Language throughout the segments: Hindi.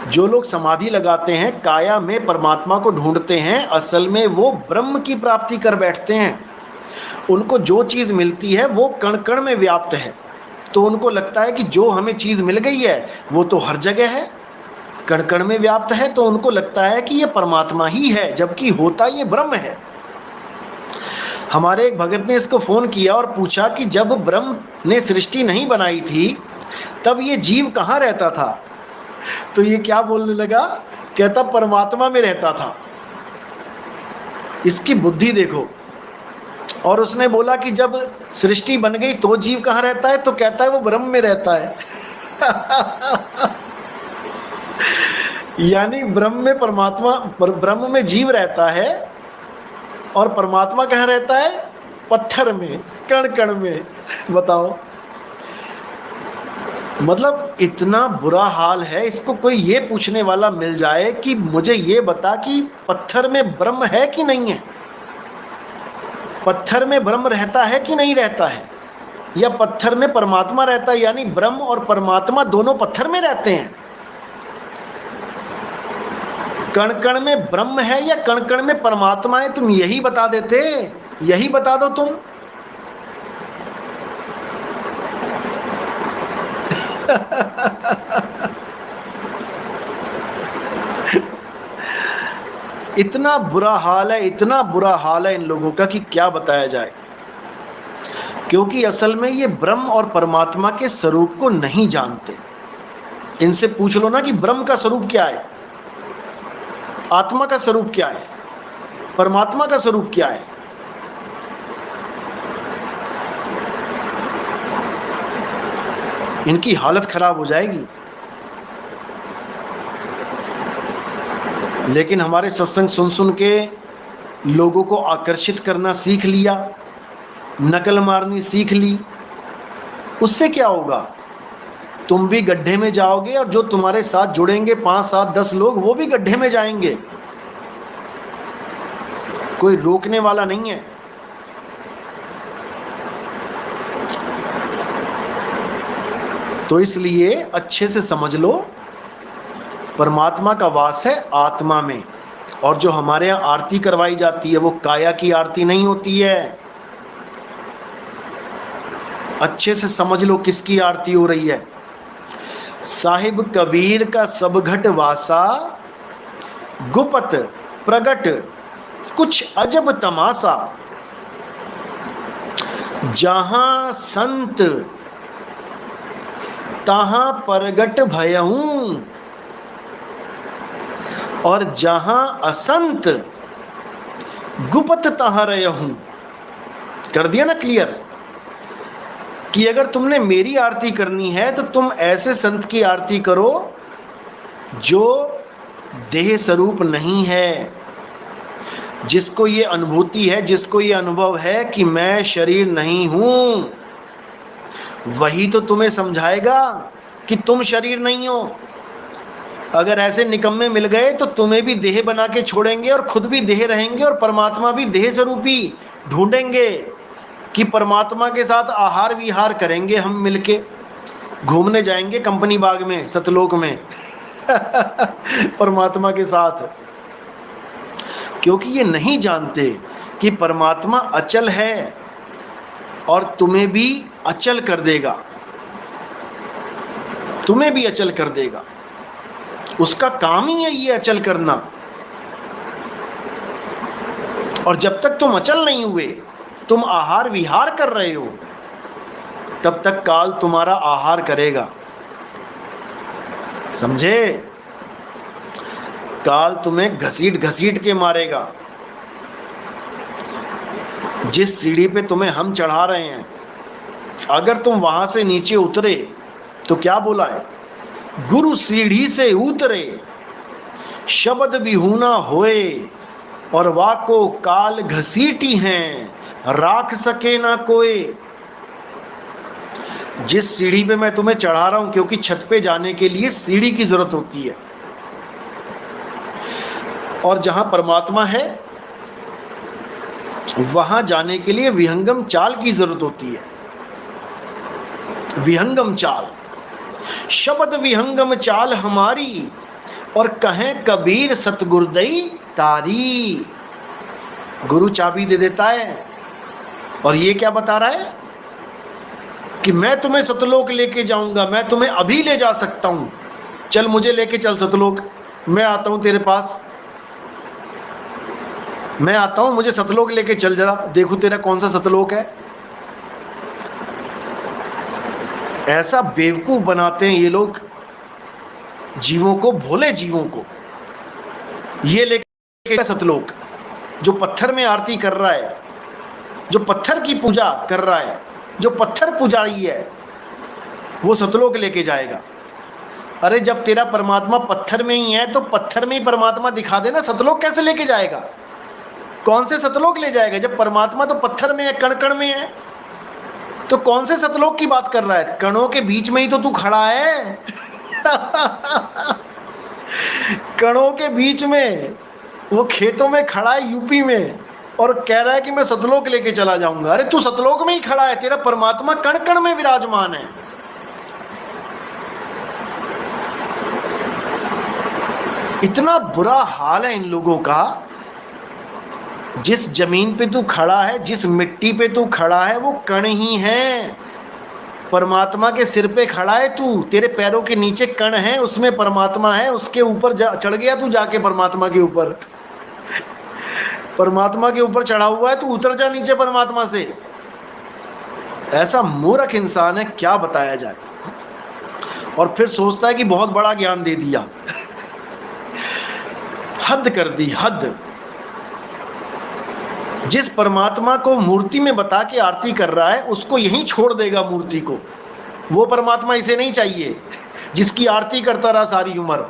जो लोग समाधि लगाते हैं, काया में परमात्मा को ढूंढते हैं, असल में वो ब्रह्म की प्राप्ति कर बैठते हैं। उनको जो चीज़ मिलती है वो कण कण में व्याप्त है, तो उनको लगता है कि जो हमें चीज़ मिल गई है वो तो हर जगह है, कण कण में व्याप्त है, तो उनको लगता है कि ये परमात्मा ही है, जबकि होता ये ब्रह्म है। हमारे एक भगत ने इसको फ़ोन किया और पूछा कि जब ब्रह्म ने सृष्टि नहीं बनाई थी तब ये जीव कहाँ रहता था? तो ये क्या बोलने लगा, कहता परमात्मा में रहता था। इसकी बुद्धि देखो। और उसने बोला कि जब सृष्टि बन गई तो जीव कहाँ रहता है? तो कहता है वो ब्रह्म में रहता है। यानी ब्रह्म में परमात्मा, ब्रह्म में जीव रहता है और परमात्मा कहाँ रहता है? पत्थर में, कण कण में। बताओ, मतलब इतना बुरा हाल है। इसको कोई ये पूछने वाला मिल जाए कि मुझे ये बता कि पत्थर में ब्रह्म है कि नहीं है, पत्थर में ब्रह्म रहता है कि नहीं रहता है, या पत्थर में परमात्मा रहता है, यानी ब्रह्म और परमात्मा दोनों पत्थर में रहते हैं। कण कण में ब्रह्म है या कण कण में परमात्मा है, तुम यही बता देते, यही बता दो तुम। इतना बुरा हाल है, इतना बुरा हाल है इन लोगों का कि क्या बताया जाए। क्योंकि असल में ये ब्रह्म और परमात्मा के स्वरूप को नहीं जानते। इनसे पूछ लो ना कि ब्रह्म का स्वरूप क्या है, आत्मा का स्वरूप क्या है, परमात्मा का स्वरूप क्या है। इनकी हालत खराब हो जाएगी। लेकिन हमारे सत्संग सुन सुन के लोगों को आकर्षित करना सीख लिया, नकल मारनी सीख ली, उससे क्या होगा? तुम भी गड्ढे में जाओगे और जो तुम्हारे साथ जुड़ेंगे 5, 7, 10 लोग, वो भी गड्ढे में जाएंगे। कोई रोकने वाला नहीं है। तो इसलिए अच्छे से समझ लो, परमात्मा का वास है आत्मा में। और जो हमारे यहाँ आरती करवाई जाती है वो काया की आरती नहीं होती है। अच्छे से समझ लो किसकी आरती हो रही है। साहिब कबीर का सब घट वासा, गुपत प्रगट कुछ अजब तमाशा। जहां संत तहां परगट भयहूं, और जहां असंत गुपत तहां रहूं। कर दिया ना क्लियर कि अगर तुमने मेरी आरती करनी है तो तुम ऐसे संत की आरती करो जो देह स्वरूप नहीं है, जिसको ये अनुभूति है, जिसको ये अनुभव है कि मैं शरीर नहीं हूं। वही तो तुम्हें समझाएगा कि तुम शरीर नहीं हो। अगर ऐसे निकम्मे मिल गए तो तुम्हें भी देह बना के छोड़ेंगे और खुद भी देह रहेंगे, और परमात्मा भी देह स्वरूपी ढूंढेंगे कि परमात्मा के साथ आहार विहार करेंगे। हम मिलके घूमने जाएंगे कंपनी बाग में, सतलोक में परमात्मा के साथ। क्योंकि ये नहीं जानते कि परमात्मा अचल है और तुम्हें भी अचल कर देगा, तुम्हें भी अचल कर देगा। उसका काम ही है ये अचल करना। और जब तक तुम अचल नहीं हुए, तुम आहार विहार कर रहे हो, तब तक काल तुम्हारा आहार करेगा। समझे? काल तुम्हें घसीट घसीट के मारेगा। जिस सीढ़ी पे तुम्हें हम चढ़ा रहे हैं, अगर तुम वहां से नीचे उतरे तो क्या बोला है? गुरु सीढ़ी से उतरे, शब्द विहूना होए, और वाको काल घसीटी हैं, राख सके ना कोई। जिस सीढ़ी पे मैं तुम्हें चढ़ा रहा हूं, क्योंकि छत पे जाने के लिए सीढ़ी की जरूरत होती है, और जहां परमात्मा है वहां जाने के लिए विहंगम चाल की जरूरत होती है। विहंगम चाल, शब्द विहंगम चाल हमारी, और कहें कबीर सतगुरदई तारी। गुरु चाबी दे देता है और ये क्या बता रहा है कि मैं तुम्हें सतलोक लेके जाऊंगा, मैं तुम्हें अभी ले जा सकता हूं, चल मुझे लेके चल सतलोक, मैं आता हूं तेरे पास, मैं आता हूं, मुझे सतलोक लेके चल, जरा देखो तेरा कौन सा सतलोक है। ऐसा बेवकूफ बनाते हैं ये लोग जीवों को, भोले जीवों को। ये लेके सतलोक, जो पत्थर में आरती कर रहा है, जो पत्थर की पूजा कर रहा है, जो पत्थर पुजारी है, वो सतलोक लेके जाएगा। अरे जब तेरा परमात्मा पत्थर में ही है तो पत्थर में ही परमात्मा दिखा देना, सतलोक कैसे लेके जाएगा? कौन से सतलोक ले जाएगा जब परमात्मा तो पत्थर में है, कण कण में है? तो कौन से सतलोक की बात कर रहा है? कणों के बीच में ही तो तू खड़ा है। कणों के बीच में, वो खेतों में खड़ा है यूपी में, और कह रहा है कि मैं सतलोक लेके चला जाऊंगा। अरे तू सतलोक में ही खड़ा है, तेरा परमात्मा कण कण में विराजमान है। इतना बुरा हाल है इन लोगों का। जिस जमीन पे तू खड़ा है, जिस मिट्टी पे तू खड़ा है, वो कण ही है। परमात्मा के सिर पे खड़ा है तू, तेरे पैरों के नीचे कण है, उसमें परमात्मा है। उसके ऊपर चढ़ गया तू जाके परमात्मा के ऊपर, परमात्मा के ऊपर चढ़ा हुआ है तू, उतर जा नीचे परमात्मा से। ऐसा मूर्ख इंसान है, क्या बताया जाए। और फिर सोचता है कि बहुत बड़ा ज्ञान दे दिया। हद कर दी, हद। जिस परमात्मा को मूर्ति में बता के आरती कर रहा है, उसको यहीं छोड़ देगा मूर्ति को। वो परमात्मा इसे नहीं चाहिए जिसकी आरती करता रहा सारी उम्र,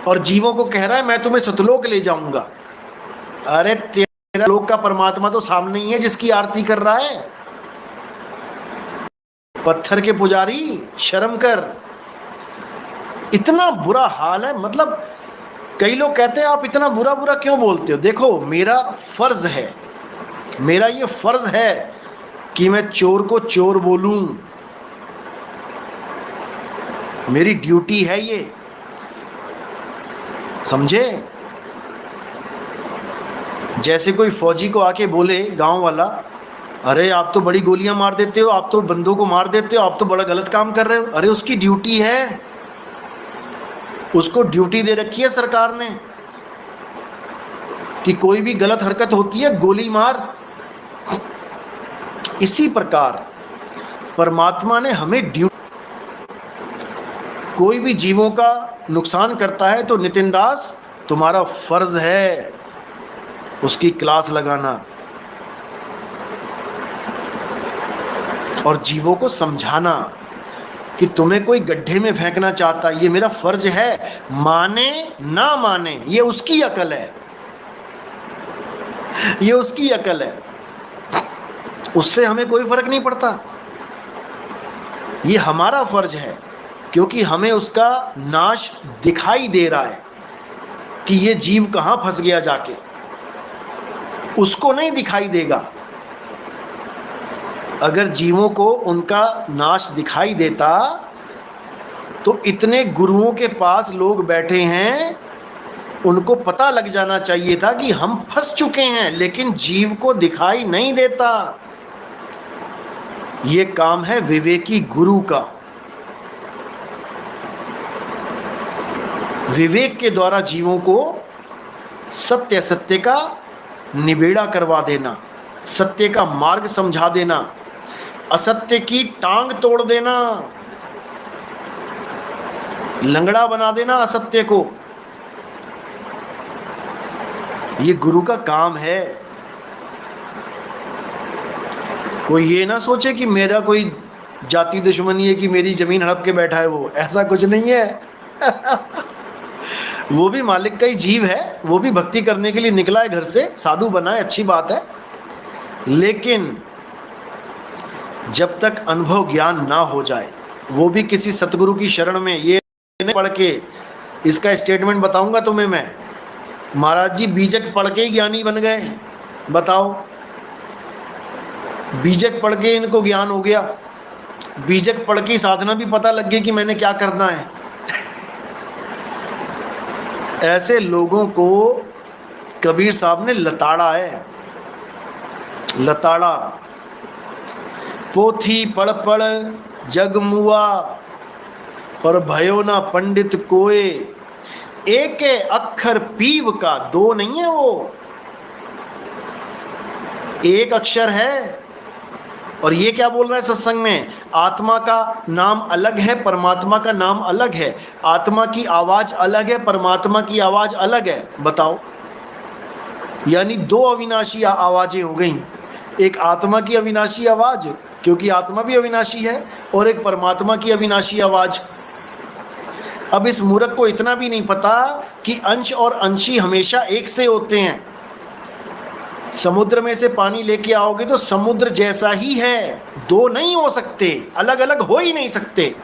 और जीवों को कह रहा है मैं तुम्हें सतलोक ले जाऊंगा। अरे तेरा लोक का परमात्मा तो सामने ही है जिसकी आरती कर रहा है। पत्थर के पुजारी, शर्म कर। इतना बुरा हाल है। मतलब कई लोग कहते हैं आप इतना बुरा बुरा क्यों बोलते हो? देखो, मेरा फर्ज है, मेरा ये फर्ज है कि मैं चोर को चोर बोलूं। मेरी ड्यूटी है ये, समझे? जैसे कोई फौजी को आके बोले गांव वाला, अरे आप तो बड़ी गोलियां मार देते हो, आप तो बंदों को मार देते हो, आप तो बड़ा गलत काम कर रहे हो। अरे उसकी ड्यूटी है, उसको ड्यूटी दे रखी है सरकार ने कि कोई भी गलत हरकत होती है गोली मार। इसी प्रकार परमात्मा ने हमें ड्यूटी, कोई भी जीवों का नुकसान करता है तो नितिन दास तुम्हारा फर्ज है उसकी क्लास लगाना और जीवों को समझाना कि तुम्हें कोई गड्ढे में फेंकना चाहता, ये मेरा फर्ज है। माने ना माने ये उसकी अकल है, ये उसकी अकल है, उससे हमें कोई फर्क नहीं पड़ता। ये हमारा फर्ज है क्योंकि हमें उसका नाश दिखाई दे रहा है कि ये जीव कहां फंस गया जाके। उसको नहीं दिखाई देगा। अगर जीवों को उनका नाश दिखाई देता तो इतने गुरुओं के पास लोग बैठे हैं, उनको पता लग जाना चाहिए था कि हम फंस चुके हैं, लेकिन जीव को दिखाई नहीं देता। ये काम है विवेकी गुरु का। विवेक के द्वारा जीवों को सत्य असत्य का निबेड़ा करवा देना, सत्य का मार्ग समझा देना, असत्य की टांग तोड़ देना, लंगड़ा बना देना असत्य को। ये गुरु का काम है। कोई ये ना सोचे कि मेरा कोई जाति दुश्मनी है कि मेरी जमीन हड़प के बैठा है वो, ऐसा कुछ नहीं है। वो भी मालिक का ही जीव है, वो भी भक्ति करने के लिए निकला है घर से, साधु बना है, अच्छी बात है। लेकिन जब तक अनुभव ज्ञान ना हो जाए, वो भी किसी सतगुरु की शरण में, ये नहीं पढ़ के, इसका स्टेटमेंट बताऊंगा तुम्हें मैं, महाराज जी बीजक पढ़ के ही ज्ञानी बन गए, बताओ। बीजक पढ़ के इनको ज्ञान हो गया, बीजक पढ़ के साधना भी पता लग गई कि मैंने क्या करना है। ऐसे लोगों को कबीर साहब ने लताड़ा है, लताड़ा। पोथी पढ़ पढ़ जग मुआ, और भयो ना पंडित कोय, एक अक्षर पीव का दो नहीं है वो, एक अक्षर है। और ये क्या बोल रहा है सत्संग में, आत्मा का नाम अलग है, परमात्मा का नाम अलग है, आत्मा की आवाज अलग है, परमात्मा की आवाज अलग है। बताओ, यानी दो अविनाशी आवाजें हो गई, एक आत्मा की अविनाशी आवाज क्योंकि आत्मा भी अविनाशी है, और एक परमात्मा की अविनाशी आवाज। अब इस मूर्ख को इतना भी नहीं पता कि अंश और अंशी हमेशा एक से होते हैं। समुद्र में से पानी लेके आओगे तो समुद्र जैसा ही है, दो नहीं हो सकते, अलग अलग हो ही नहीं सकते।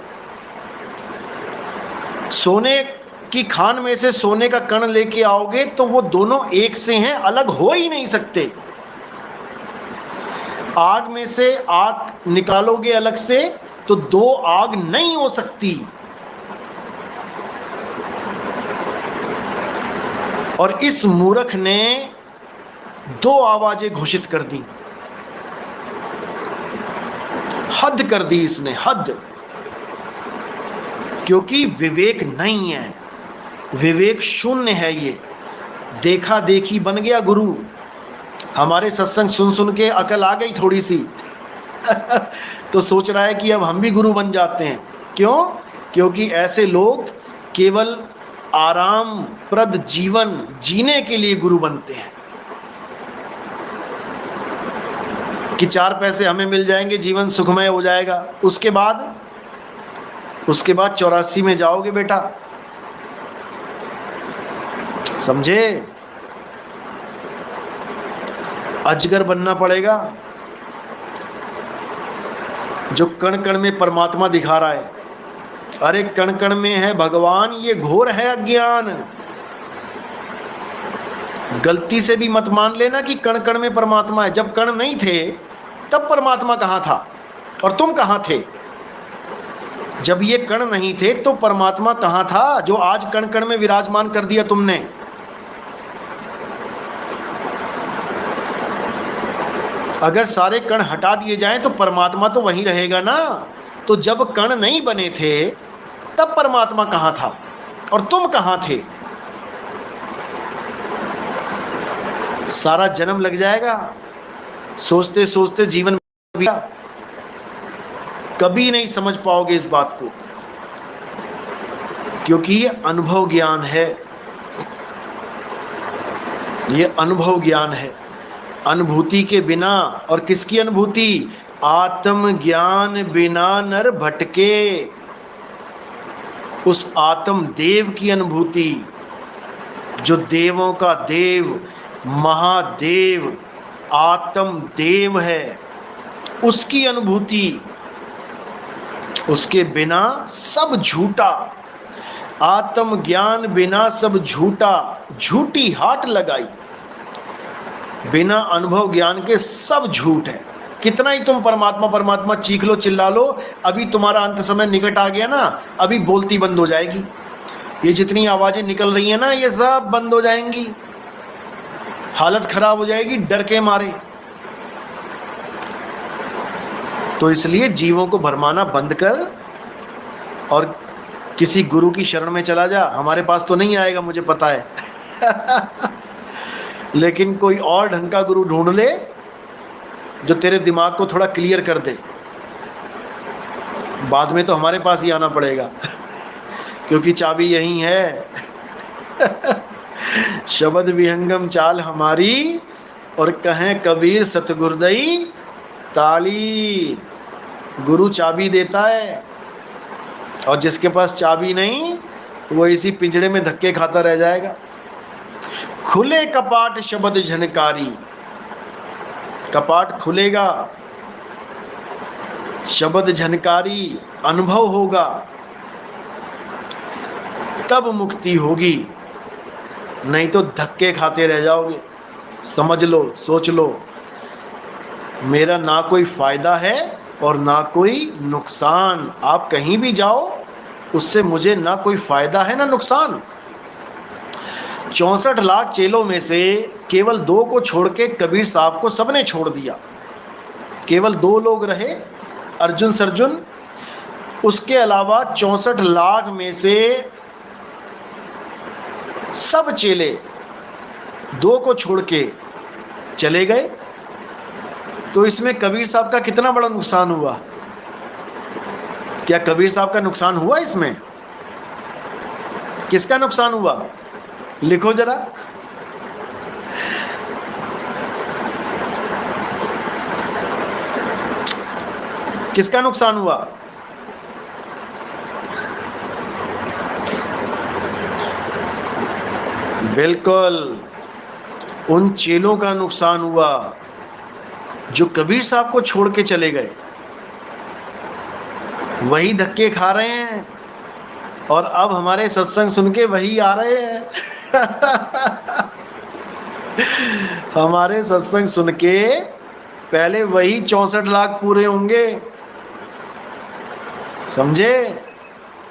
सोने की खान में से सोने का कण लेके आओगे तो वो दोनों एक से हैं, अलग हो ही नहीं सकते। आग में से आग निकालोगे अलग से तो दो आग नहीं हो सकती। और इस मूर्ख ने दो आवाजें घोषित कर दी, हद कर दी इसने, हद। क्योंकि विवेक नहीं है, विवेक शून्य है। ये देखा देखी बन गया गुरु। हमारे सत्संग सुन सुन के अकल आ गई थोड़ी सी तो सोच रहा है कि अब हम भी गुरु बन जाते हैं। क्यों? क्योंकि ऐसे लोग केवल आरामप्रद जीवन जीने के लिए गुरु बनते हैं कि चार पैसे हमें मिल जाएंगे, जीवन सुखमय हो जाएगा। उसके बाद 84 में जाओगे बेटा, समझे? अजगर बनना पड़ेगा जो कण कण में परमात्मा दिखा रहा है। अरे कण कण में है भगवान, ये घोर है अज्ञान। गलती से भी मत मान लेना कि कण कण में परमात्मा है। जब कण नहीं थे तब परमात्मा कहाँ था और तुम कहाँ थे? जब ये कण नहीं थे तो परमात्मा कहाँ था जो आज कण कण में विराजमान कर दिया तुमने? अगर सारे कण हटा दिए जाएं तो परमात्मा तो वहीं रहेगा ना। तो जब कण नहीं बने थे तब परमात्मा कहाँ था और तुम कहाँ थे? सारा जन्म लग जाएगा, सोचते सोचते जीवन बीता, कभी नहीं समझ पाओगे इस बात को, क्योंकि ये अनुभव ज्ञान है, ये अनुभव ज्ञान है। अनुभूति के बिना, और किसकी अनुभूति? आत्म ज्ञान बिना नर भटके, उस आत्म देव की अनुभूति जो देवों का देव, महादेव, आत्म देव है, उसकी अनुभूति। उसके बिना सब झूठा, आत्म ज्ञान बिना सब झूठा, झूठी हाट लगाई। बिना अनुभव ज्ञान के सब झूठ है। कितना ही तुम परमात्मा परमात्मा चीख लो, चिल्ला लो, अभी तुम्हारा अंत समय निकट आ गया ना, अभी बोलती बंद हो जाएगी। ये जितनी आवाजें निकल रही है ना, ये सब बंद हो जाएंगी, हालत खराब हो जाएगी डर के मारे। तो इसलिए जीवों को भरमाना बंद कर और किसी गुरु की शरण में चला जा। हमारे पास तो नहीं आएगा, मुझे पता है लेकिन कोई और ढंग का गुरु ढूंढ ले जो तेरे दिमाग को थोड़ा क्लियर कर दे। बाद में तो हमारे पास ही आना पड़ेगा क्योंकि चाबी यही है शब्द विहंगम चाल हमारी, और कहें कबीर सतगुरदई ताली। गुरु चाबी देता है, और जिसके पास चाबी नहीं वो इसी पिंजड़े में धक्के खाता रह जाएगा। खुले कपाट शब्द झनकारी, कपाट खुलेगा, शब्द झनकारी, अनुभव होगा, तब मुक्ति होगी, नहीं तो धक्के खाते रह जाओगे। समझ लो, सोच लो, मेरा ना कोई फायदा है और ना कोई नुकसान। आप कहीं भी जाओ उससे मुझे ना कोई फायदा है ना नुकसान। 64 लाख चेलों में से केवल 2 को छोड़ के कबीर साहब को सबने छोड़ दिया। केवल 2 लोग रहे, अर्जुन सर्जुन। उसके अलावा 64 लाख में से सब चेले 2 को छोड़ के चले गए। तो इसमें कबीर साहब का कितना बड़ा नुकसान हुआ? क्या कबीर साहब का नुकसान हुआ? इसमें किसका नुकसान हुआ? लिखो जरा। किसका नुकसान हुआ? बिल्कुल उन चेलों का नुकसान हुआ जो कबीर साहब को छोड़ के चले गए। वही धक्के खा रहे हैं और अब हमारे सत्संग सुन के वही आ रहे हैं। हमारे सत्संग सुन के पहले वही 64 लाख पूरे होंगे, समझे?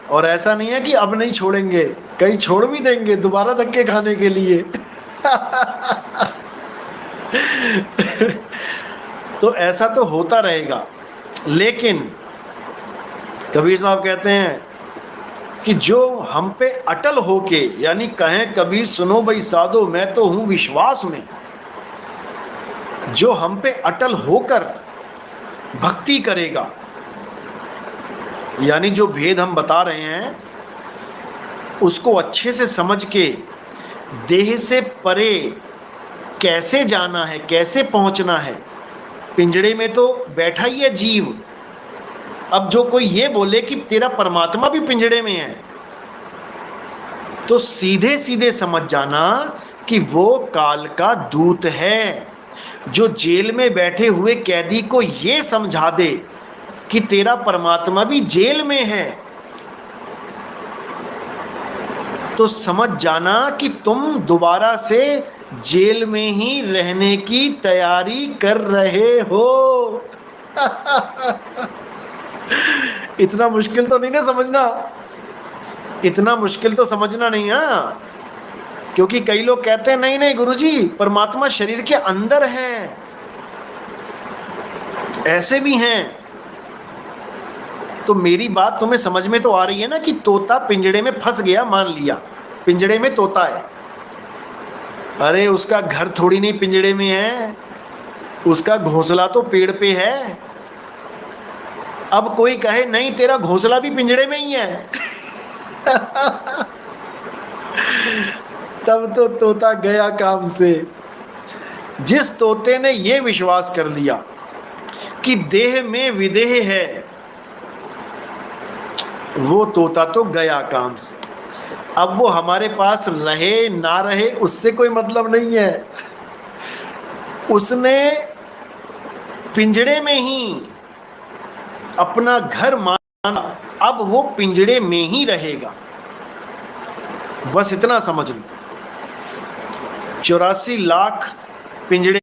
और ऐसा नहीं है कि अब नहीं छोड़ेंगे, कहीं छोड़ भी देंगे दोबारा धक्के खाने के लिए। तो ऐसा तो होता रहेगा। लेकिन कबीर साहब कहते हैं कि जो हम पे अटल होके, यानी कहें कबीर सुनो भाई साधो मैं तो हूं विश्वास में, जो हम पे अटल होकर भक्ति करेगा, यानी जो भेद हम बता रहे हैं उसको अच्छे से समझ के देह से परे कैसे जाना है, कैसे पहुंचना है। पिंजड़े में तो बैठा ही है जीव। अब जो कोई ये बोले कि तेरा परमात्मा भी पिंजड़े में है, तो सीधे सीधे समझ जाना कि वो काल का दूत है, जो जेल में बैठे हुए कैदी को ये समझा दे कि तेरा परमात्मा भी जेल में है। तो समझ जाना कि तुम दोबारा से जेल में ही रहने की तैयारी कर रहे हो। इतना मुश्किल तो नहीं ना समझना, इतना मुश्किल तो समझना नहीं है। क्योंकि कई लोग कहते हैं नहीं नहीं गुरुजी परमात्मा शरीर के अंदर है, ऐसे भी हैं। तो मेरी बात तुम्हें समझ में तो आ रही है ना कि तोता पिंजड़े में फंस गया, मान लिया पिंजड़े में तोता है। अरे उसका घर थोड़ी नहीं पिंजड़े में है, उसका घोंसला तो पेड़ पे है। अब कोई कहे नहीं तेरा घोंसला भी पिंजड़े में ही है, तब तो तोता गया काम से। जिस तोते ने यह विश्वास कर लिया कि देह में विदेह है, वो तोता तो गया काम से। अब वो हमारे पास रहे ना रहे उससे कोई मतलब नहीं है। उसने पिंजड़े में ही अपना घर माना, अब वो पिंजड़े में ही रहेगा। बस इतना समझ लो। 84 लाख पिंजड़े